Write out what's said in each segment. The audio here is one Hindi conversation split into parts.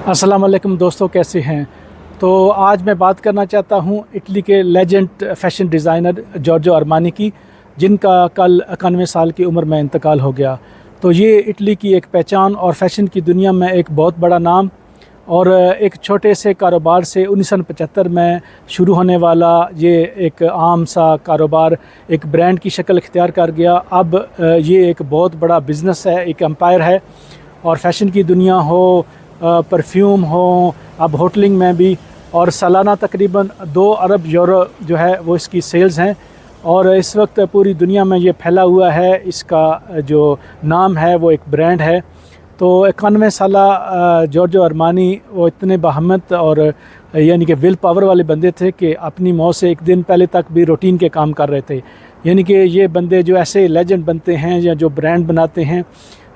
अस्सलाम वालेकुम दोस्तों, कैसे हैं। तो आज मैं बात करना चाहता हूं इटली के लेजेंड फ़ैशन डिज़ाइनर जॉर्जो अरमानी की, जिनका कल 91 साल की उम्र में इंतकाल हो गया। तो ये इटली की एक पहचान और फ़ैशन की दुनिया में एक बहुत बड़ा नाम, और एक छोटे से कारोबार से 1975 में शुरू होने वाला ये एक आम सा कारोबार एक ब्रांड की शक्ल इख्तियार कर गया। अब ये एक बहुत बड़ा बिज़नेस है, एक एम्पायर है। और फ़ैशन की दुनिया हो, परफ्यूम हो, अब होटलिंग में भी, और सालाना तकरीबन 2 अरब यूरो जो है वो इसकी सेल्स हैं। और इस वक्त पूरी दुनिया में ये फैला हुआ है। इसका जो नाम है वो एक ब्रांड है। तो 91 साला जॉर्जो अरमानी वो इतने बहमत और यानी कि विल पावर वाले बंदे थे कि अपनी मौत से एक दिन पहले तक भी रूटीन के काम कर रहे थे। यानी कि ये बंदे जो ऐसे लेजेंड बनते हैं या जो ब्रांड बनाते हैं,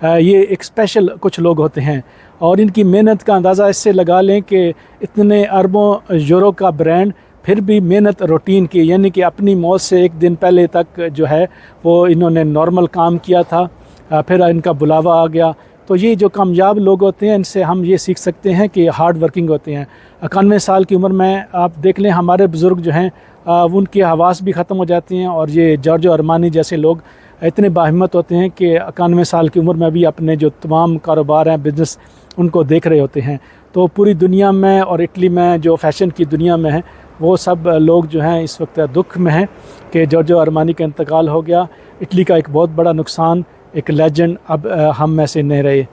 ये एक स्पेशल कुछ लोग होते हैं। और इनकी मेहनत का अंदाज़ा इससे लगा लें कि इतने अरबों यूरो का ब्रांड, फिर भी मेहनत रूटीन की, यानी कि अपनी मौत से एक दिन पहले तक जो है वो इन्होंने नॉर्मल काम किया था। फिर इनका बुलावा आ गया। तो ये जो कामयाब लोग होते हैं, इनसे हम ये सीख सकते हैं कि हार्ड वर्किंग होते हैं। 91 साल की उम्र में आप देख लें, हमारे बुज़ुर्ग जो हैं उनकी हवास भी ख़त्म हो जाती हैं, और ये जॉर्जो अरमानी जैसे लोग इतने बाहिम्मत होते हैं कि 91 साल की उम्र में भी अपने जो तमाम कारोबार हैं, बिज़नेस, उनको देख रहे होते हैं। तो पूरी दुनिया में और इटली में जो फ़ैशन की दुनिया में है, वो सब लोग जो हैं इस वक्त दुख में हैं कि जॉर्जो अरमानी का इंतकाल हो गया। इटली का एक बहुत बड़ा नुकसान, एक लेजेंड अब हम में से नहीं रहे।